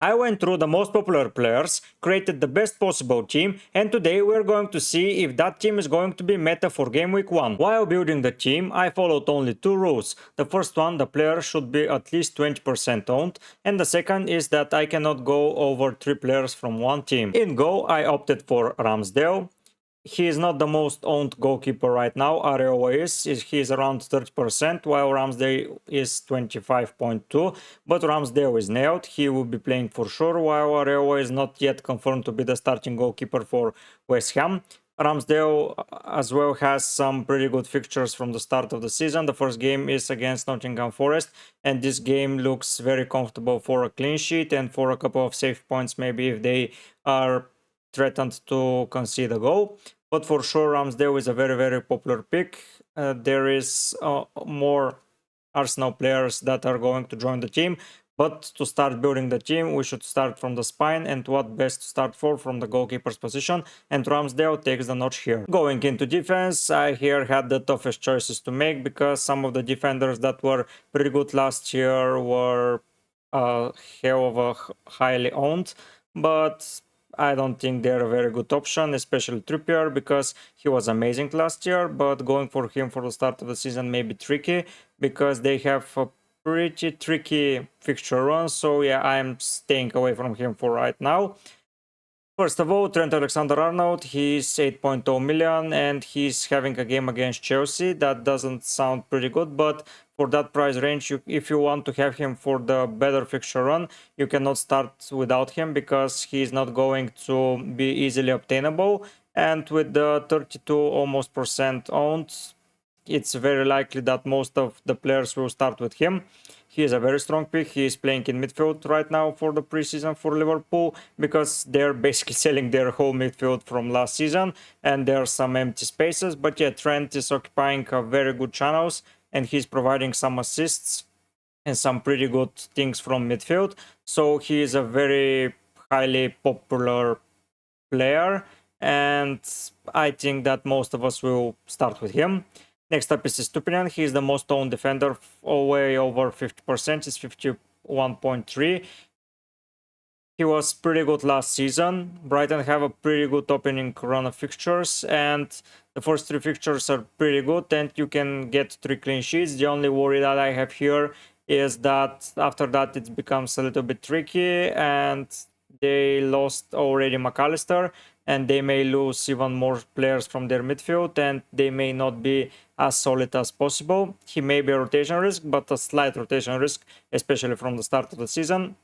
I went through the most popular players, created the best possible team, and today we're going to see if that team is going to be meta for game week 1. While building the team, I followed only two rules. The first one, the player should be at least 20% owned, and the second is that I cannot go over 3 players from one team. In Go, I opted for Ramsdale. He is not the most owned goalkeeper right now. Areola is he is around 30%, while Ramsdale is 25.2. But Ramsdale is nailed. He will be playing for sure, while Areola is not yet confirmed to be the starting goalkeeper for West Ham. Ramsdale as well has some pretty good fixtures from the start of the season. The first game is against Nottingham Forest, and this game looks very comfortable for a clean sheet and for a couple of save points, maybe if they are threatened to concede a goal. But for sure, Ramsdale is a very, very popular pick. There is more Arsenal players that are going to join the team. But to start building the team, we should start from the spine, and what best to start from the goalkeeper's position, and Ramsdale takes the notch here. Going into defense, I here had the toughest choices to make because some of the defenders that were pretty good last year were hell of a highly owned, but I don't think they're a very good option, especially Trippier, because he was amazing last year, but going for him for the start of the season may be tricky, because they have a pretty tricky fixture run, so yeah, I'm staying away from him for right now. First of all, Trent Alexander-Arnold, he's 8.0 million and he's having a game against Chelsea. That doesn't sound pretty good, but for that price range, if you want to have him for the better fixture run, you cannot start without him because he's not going to be easily obtainable. And with the 32 almost percent owned, it's very likely that most of the players will start with him. He is a very strong pick. He is playing in midfield right now for the preseason for Liverpool because they're basically selling their whole midfield from last season and there are some empty spaces. But yeah, Trent is occupying a very good channels and he's providing some assists and some pretty good things from midfield. So he is a very highly popular player and I think that most of us will start with him. Next up is Stupinian. He is the most owned defender, way over 50%. It's 51.3. He was pretty good last season. Brighton have a pretty good opening run of fixtures, and the first 3 fixtures are pretty good, and you can get 3 clean sheets. The only worry that I have here is that after that it becomes a little bit tricky, and they lost already McAllister, and they may lose even more players from their midfield, and they may not be as solid as possible. He may be a rotation risk, but a slight rotation risk, especially from the start of the season.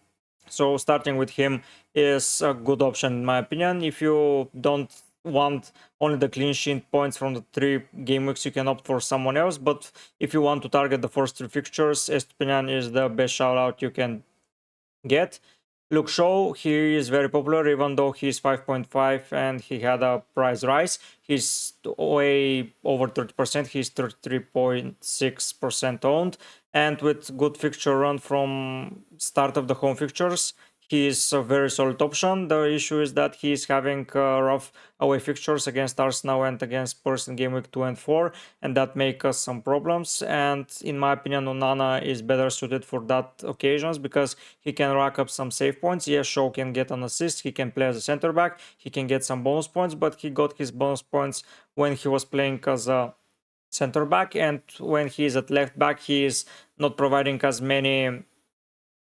So starting with him is a good option in my opinion. If you don't want only the clean sheet points from the 3 game weeks, you can opt for someone else. But if you want to target the first 3 fixtures, Estupinian is the best shout out you can get. Luke Shaw, he is very popular even though he's 5.5 and he had a price rise. He's way over 30%, he's 33.6% owned, and with good fixture run from start of the home fixtures, he is a very solid option. The issue is that he is having rough away fixtures against Arsenal and against Spurs in game week 2 and 4, and that make us some problems. And in my opinion, Onana is better suited for that occasions because he can rack up some save points. Yes, Shaw can get an assist, he can play as a center back, he can get some bonus points, but he got his bonus points when he was playing as a center back, and when he is at left back, he is not providing as many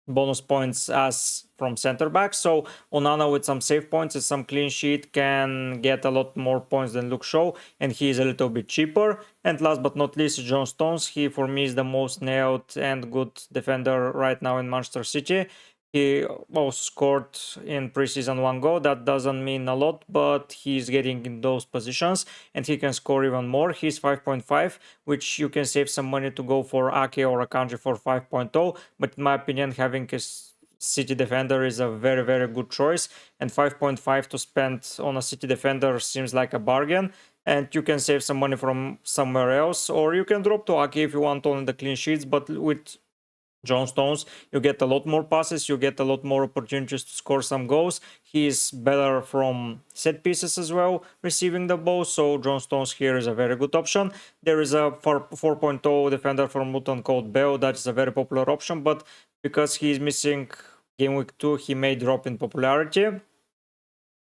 bonus points as from center back. So Onana with some save points and some clean sheet can get a lot more points than Luke Shaw, and he is a little bit cheaper. And last but not least, John Stones. He for me is the most nailed and good defender right now in Manchester City. He also scored in preseason 1 goal. That doesn't mean a lot, but he's getting in those positions and he can score even more. He's 5.5, which you can save some money to go for Ake or Akanji for 5.0. But in my opinion, having a City defender is a very, very good choice. And 5.5 to spend on a City defender seems like a bargain. And you can save some money from somewhere else, or you can drop to Ake if you want only the clean sheets, but with John Stones, you get a lot more passes, you get a lot more opportunities to score some goals. He's better from set pieces as well, receiving the ball, so John Stones here is a very good option. There is a 4.0 defender from Luton called Bell, that is a very popular option, but because he's missing game week 2 he may drop in popularity,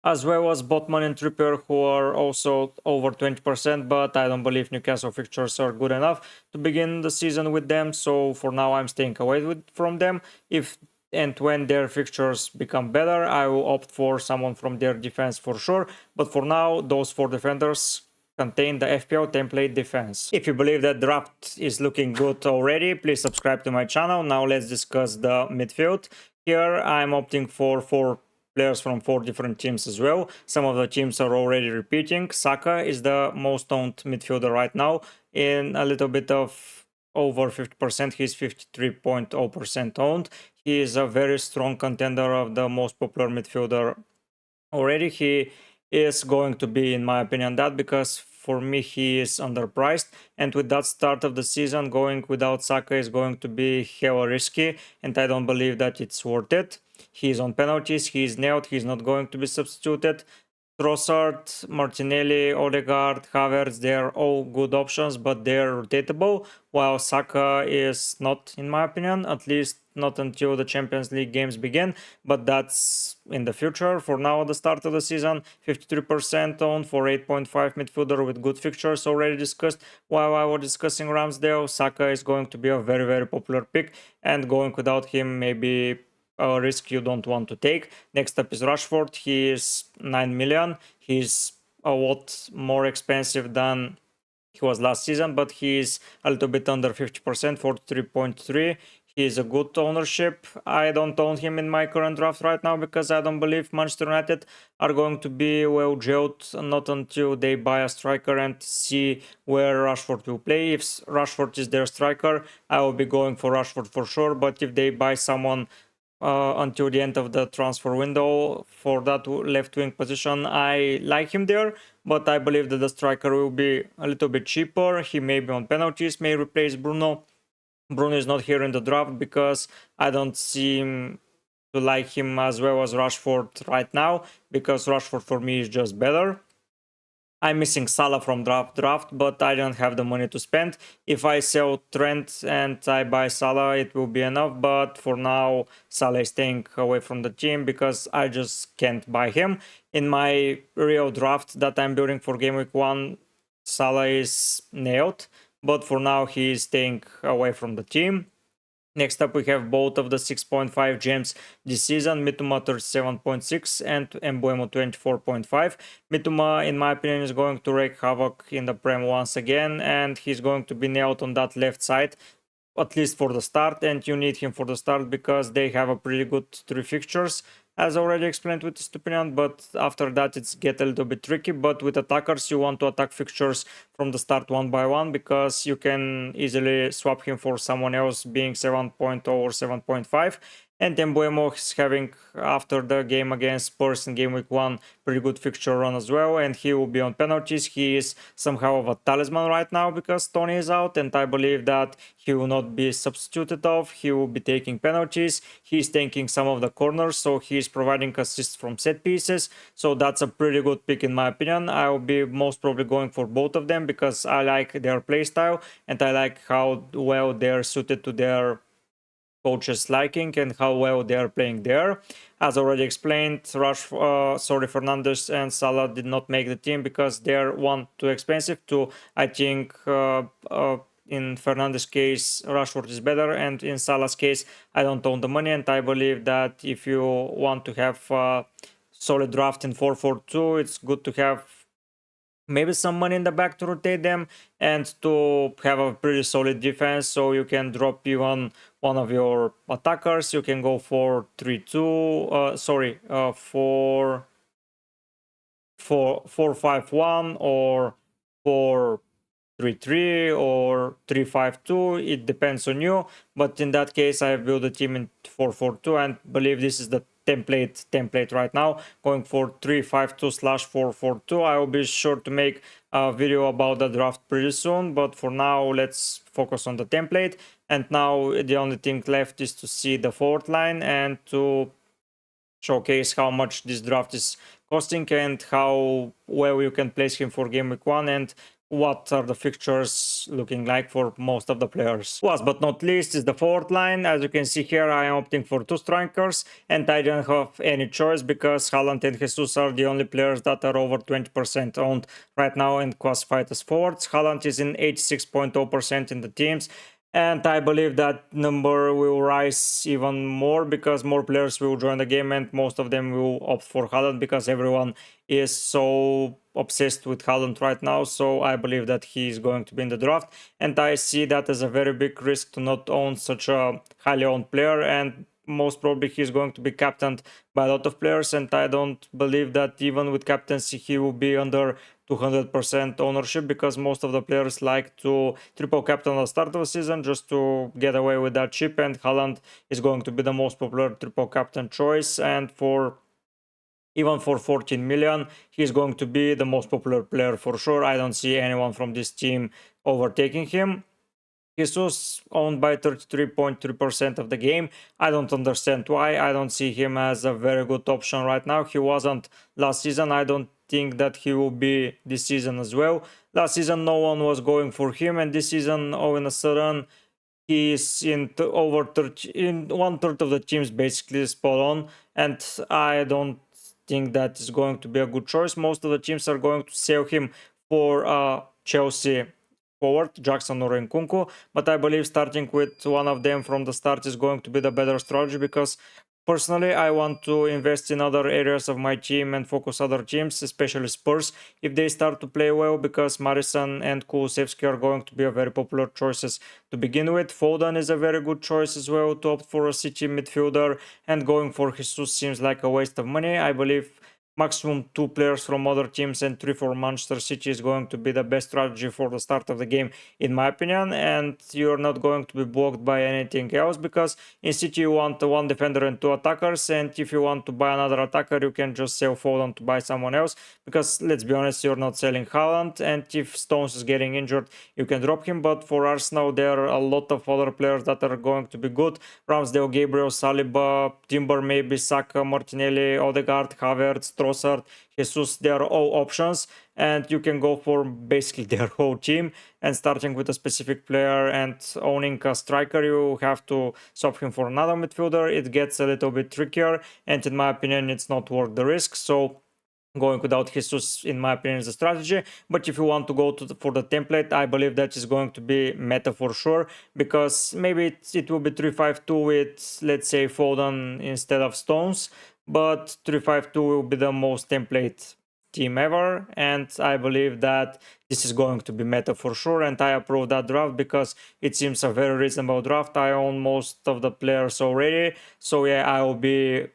as well as Botman and Trippier, who are also over 20%, but I don't believe Newcastle fixtures are good enough to begin the season with them, so for now I'm staying away from them. If and when their fixtures become better, I will opt for someone from their defense for sure, but for now those 4 defenders contain the FPL template defense. If you believe that draft is looking good already, please subscribe to my channel. Now let's discuss the midfield. Here I'm opting for 4 players from 4 different teams as well. Some of the teams are already repeating. Saka is the most owned midfielder right now in a little bit of over 50%. He's 53.0% owned. He is a very strong contender of the most popular midfielder already. He is going to be, in my opinion, that, because for me he is underpriced, and with that start of the season, going without Saka is going to be hella risky, and I don't believe that it's worth it. He's on penalties, he's nailed, he's not going to be substituted. Trossard, Martinelli, Odegaard, Havertz, they're all good options, but they're rotatable, while Saka is not, in my opinion, at least not until the Champions League games begin, but that's in the future. For now, at the start of the season, 53% owned for 8.5 midfielder with good fixtures already discussed. While I was discussing Ramsdale, Saka is going to be a very, very popular pick, and going without him maybe a risk you don't want to take. Next up is Rashford. He is 9 million. He's a lot more expensive than he was last season, but he's a little bit under 50%, 43.3. He's a good ownership. I don't own him in my current draft right now because I don't believe Manchester United are going to be well gelled, not until they buy a striker and see where Rashford will play. If Rashford is their striker, I will be going for Rashford for sure, but if they buy someone until the end of the transfer window for that left wing position, I like him there, but I believe that the striker will be a little bit cheaper. He may be on penalties, may replace Bruno. Bruno is not here in the draft because I don't seem to like him as well as Rashford right now, because Rashford for me is just better. I'm missing Salah from draft, but I don't have the money to spend. If I sell Trent and I buy Salah, it will be enough, but for now Salah is staying away from the team because I just can't buy him. In my real draft that I'm building for game week 1, Salah is nailed, but for now he is staying away from the team. Next up, we have both of the 6.5 gems this season, Mitoma 37.6 and Mbuemo 24.5. Mitoma, in my opinion, is going to wreak havoc in the Prem once again, and he's going to be nailed on that left side, at least for the start, and you need him for the start because they have a pretty good 3 fixtures, as already explained with Stupinian, but after that it's get a little bit tricky. But with attackers, you want to attack fixtures from the start one by one, because you can easily swap him for someone else being 7.0 or 7.5. And Mbuemo is having, after the game against Spurs in game week 1, pretty good fixture run as well, and he will be on penalties. He is somehow of a talisman right now because Tony is out, and I believe that he will not be substituted off. He will be taking penalties. He's taking some of the corners, so he's providing assists from set pieces. So that's a pretty good pick in my opinion. I will be most probably going for both of them because I like their playstyle and I like how well they're suited to their coach's liking and how well they are playing there. As already explained, Fernandes and Salah did not make the team because they're one, too expensive, two, I think in Fernandes' case Rashford is better, and in Salah's case I don't own the money, and I believe that if you want to have a solid draft in 4-4-2, it's good to have maybe some money in the back to rotate them and to have a pretty solid defense, so you can drop even one of your attackers. You can go for 3-2, 4-5-1 or 4-3-3 or 3-5-2. It depends on you, but in that case I have built a team in 4-4-2 and believe this is the template right now, going for 3-5-2/4-4-2. I will be sure to make a video about the draft pretty soon, but for now let's focus on the template. And now the only thing left is to see the forward line and to showcase how much this draft is costing and how well you can place him for game week 1 and what are the fixtures looking like for most of the players. Last but not least is the forward line. As you can see here, I am opting for 2 strikers, and I don't have any choice because Haaland and Jesus are the only players that are over 20% owned right now and classified as forwards. Haaland is in 86.0% in the teams, and I believe that number will rise even more because more players will join the game and most of them will opt for Haaland because everyone is so obsessed with Haaland right now. So I believe that he is going to be in the draft, and I see that as a very big risk to not own such a highly owned player, and most probably he's going to be captained by a lot of players, and I don't believe that even with captaincy he will be under 200% ownership because most of the players like to triple captain at the start of the season just to get away with that chip, and Haaland is going to be the most popular triple captain choice, and for even for 14 million he's going to be the most popular player for sure. I don't see anyone from this team overtaking him. Jesus owned by 33.3% of the game. I don't understand why. I don't see him as a very good option right now. He wasn't last season. I don't think that he will be this season as well. Last season no one was going for him, and this season all in a sudden he's in over 30, in 1/3 of the teams basically spot on, and I don't think that is going to be a good choice. Most of the teams are going to sell him for Chelsea forward, Jackson or Nkunku, but I believe starting with one of them from the start is going to be the better strategy because personally I want to invest in other areas of my team and focus other teams, especially Spurs, if they start to play well, because Maddison and Kulusevski are going to be a very popular choices to begin with. Foden is a very good choice as well to opt for a City midfielder, and going for Jesus seems like a waste of money. I believe maximum 2 players from other teams and 3 for Manchester City is going to be the best strategy for the start of the game in my opinion, and you're not going to be blocked by anything else because in City you want 1 defender and 2 attackers, and if you want to buy another attacker you can just sell Foden to buy someone else because let's be honest, you're not selling Haaland, and if Stones is getting injured you can drop him. But for Arsenal there are a lot of other players that are going to be good: Ramsdale, Gabriel, Saliba, Timber, maybe Saka, Martinelli, Odegaard, Havertz, Trossard, Jesus. They are all options, and you can go for basically their whole team. And starting with a specific player and owning a striker, you have to swap him for another midfielder. It gets a little bit trickier, and in my opinion it's not worth the risk. So going without Jesus, in my opinion, is a strategy. But if you want to go for the template, I believe that is going to be meta for sure, because maybe it will be 3-5-2 with, let's say, Foden instead of Stones, but 3-5-2 will be the most template team ever, and I believe that this is going to be meta for sure, and I approve that draft because it seems a very reasonable draft. I own most of the players already, so yeah, I will be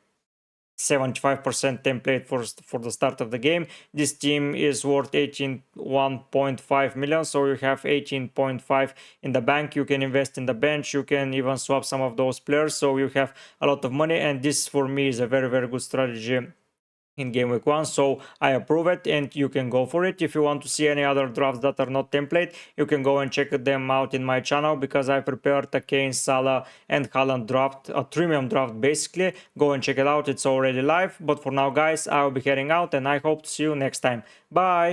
75% template for the start of the game. This team is worth 18.1.5 million, so you have 18.5 in the bank. You can invest in the bench, you can even swap some of those players, so you have a lot of money, and this for me is a very, very good strategy in game week 1, so I approve it and you can go for it. If you want to see any other drafts that are not template, you can go and check them out in my channel, because I prepared a Kane, Salah and Haaland draft, a premium draft basically. Go and check it out, it's already live. But for now guys, I will be heading out and I hope to see you next time. Bye.